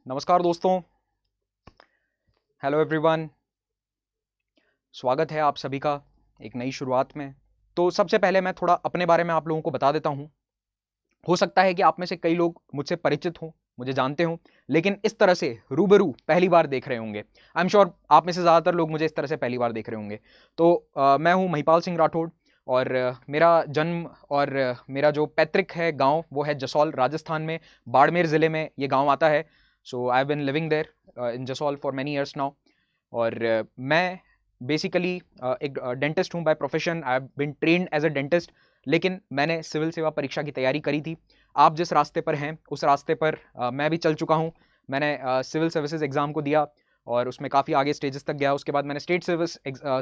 नमस्कार दोस्तों। Hello everyone. स्वागत है आप सभी का एक नई शुरुआत में। तो सबसे पहले मैं थोड़ा अपने बारे में आप लोगों को बता देता हूं। हो सकता है कि आप में से कई लोग मुझसे परिचित हों, मुझे जानते हों, लेकिन इस तरह से रूबरू पहली बार देख रहे होंगे। आई एम श्योर आप में से ज़्यादातर लोग मुझे इस तरह से पहली बार देख रहे होंगे। तो मैं हूं महिपाल सिंह राठौड़ और मेरा जन्म और मेरा जो पैतृक है गांव वो है जसौल, राजस्थान में, बाड़मेर ज़िले में ये गांव आता है। So I have been living there in Jasol for many years now. और मैं बेसिकली एक डेंटिस्ट हूँ by profession. I have been trained as a dentist, लेकिन मैंने सिविल सेवा परीक्षा की तैयारी करी थी। आप जिस रास्ते पर हैं उस रास्ते पर मैं भी चल चुका हूँ। मैंने सिविल सर्विसेज एग्ज़ाम को दिया और उसमें काफ़ी आगे स्टेजेस तक गया। उसके बाद मैंने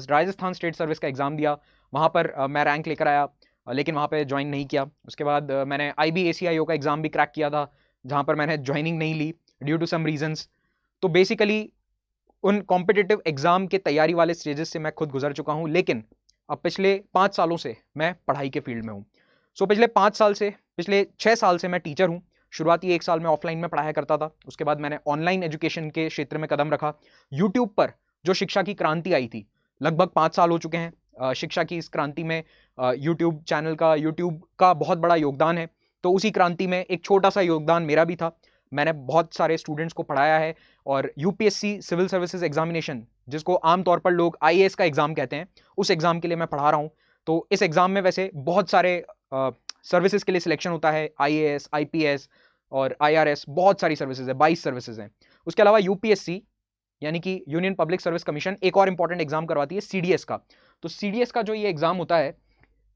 राजस्थान स्टेट सर्विस का एग्ज़ाम दिया। वहाँ पर मैं रैंक लेकर आया, लेकिन वहाँ पे ज्वाइन नहीं किया। उसके बाद मैंने IBACIO का एग्ज़ाम भी क्रैक किया था, जहाँ पर मैंने ज्वाइनिंग नहीं ली ड्यू टू सम रीजंस। तो बेसिकली उन कॉम्पिटिटिव एग्जाम के तैयारी वाले स्टेजेस से मैं खुद गुजर चुका हूं, लेकिन अब पिछले 5 सालों से मैं पढ़ाई के फील्ड में हूं। पिछले 6 साल से मैं टीचर हूं। शुरुआती 1 साल में ऑफलाइन में पढ़ाया करता था, उसके बाद मैंने ऑनलाइन एजुकेशन के क्षेत्र में कदम रखा। यूट्यूब पर जो शिक्षा की क्रांति आई थी, लगभग 5 साल हो चुके हैं। शिक्षा की इस क्रांति में यूट्यूब का बहुत बड़ा योगदान है। तो उसी क्रांति में एक छोटा सा योगदान मेरा भी था। मैंने बहुत सारे स्टूडेंट्स को पढ़ाया है और यूपीएससी सिविल सर्विसेज एग्जामिनेशन, जिसको आमतौर पर लोग आईएएस का एग्जाम कहते हैं, उस एग्जाम के लिए मैं पढ़ा रहा हूँ। तो इस एग्जाम में वैसे बहुत सारे सर्विसेज के लिए सिलेक्शन होता है, आईएएस, आईपीएस और आईआरएस, बहुत सारी सर्विसेज है, 22 सर्विसेज हैं। उसके अलावा यूपीएससी यानी कि यूनियन पब्लिक सर्विस कमीशन एक और इंपॉर्टेंट एग्जाम करवाती है, सीडीएस का। तो सीडीएस का जो ये एग्जाम होता है,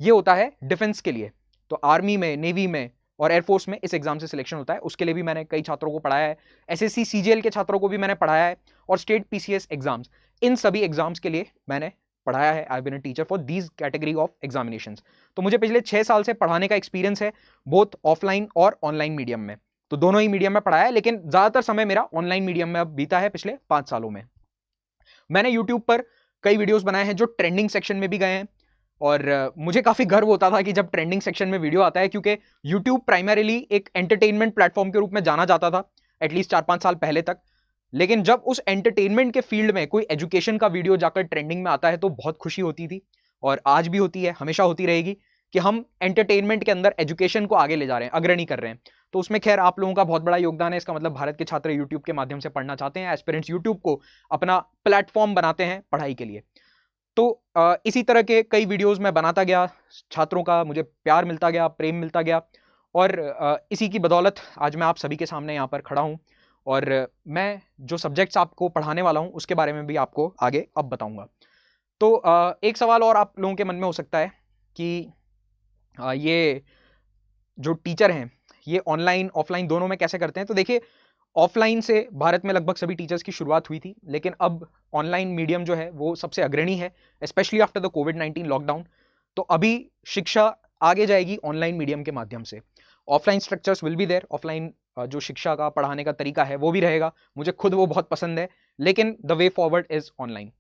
ये होता है डिफेंस के लिए। तो आर्मी में, नेवी में और एयरफोर्स में इस एग्जाम से सिलेक्शन होता है। उसके लिए भी मैंने कई छात्रों को पढ़ाया है। एसएससी सीजीएल के छात्रों को भी मैंने पढ़ाया है और स्टेट पीसीएस एग्जाम्स, इन सभी एग्जाम्स के लिए मैंने पढ़ाया है। I been a teacher for these category of examinations. तो मुझे पिछले 6 साल से पढ़ाने का एक्सपीरियंस है, बोथ ऑफलाइन और ऑनलाइन मीडियम में। तो दोनों ही मीडियम में पढ़ाया है, लेकिन ज्यादातर समय मेरा ऑनलाइन मीडियम में अब बीता है पिछले 5 सालों में। मैंने यूट्यूब पर कई वीडियोस बनाए हैं जो ट्रेंडिंग सेक्शन में भी गए हैं और मुझे काफी गर्व होता था कि जब ट्रेंडिंग सेक्शन में वीडियो आता है, क्योंकि यूट्यूब प्राइमरीली एक एंटरटेनमेंट प्लेटफॉर्म के रूप में जाना जाता था एटलीस्ट 4-5 साल पहले तक। लेकिन जब उस एंटरटेनमेंट के फील्ड में कोई एजुकेशन का वीडियो जाकर ट्रेंडिंग में आता है तो बहुत खुशी होती थी, और आज भी होती है, हमेशा होती रहेगी, कि हम एंटरटेनमेंट के अंदर एजुकेशन को आगे ले जा रहे हैं, अग्रणी कर रहे हैं। तो उसमें खैर आप लोगों का बहुत बड़ा योगदान है। इसका मतलब भारत के छात्र यूट्यूब के माध्यम से पढ़ना चाहते हैं, एस्पिरेंट्स यूट्यूब को अपना प्लेटफॉर्म बनाते हैं पढ़ाई के लिए। तो इसी तरह के कई वीडियोस मैं बनाता गया, छात्रों का मुझे प्यार मिलता गया, प्रेम मिलता गया, और इसी की बदौलत आज मैं आप सभी के सामने यहाँ पर खड़ा हूँ। और मैं जो सब्जेक्ट्स आपको पढ़ाने वाला हूँ उसके बारे में भी आपको आगे अब बताऊंगा। तो एक सवाल और आप लोगों के मन में हो सकता है कि ये जो टीचर हैं ये ऑनलाइन ऑफलाइन दोनों में कैसे करते हैं। तो देखिए, ऑफलाइन से भारत में लगभग सभी टीचर्स की शुरुआत हुई थी, लेकिन अब ऑनलाइन मीडियम जो है वो सबसे अग्रणी है, specially after the covid lockdown. तो अभी शिक्षा आगे जाएगी ऑनलाइन मीडियम के माध्यम से। Offline structures will be there, offline जो शिक्षा का पढ़ाने का तरीका है वो भी रहेगा, मुझे खुद वो बहुत पसंद है, लेकिन the way forward is online.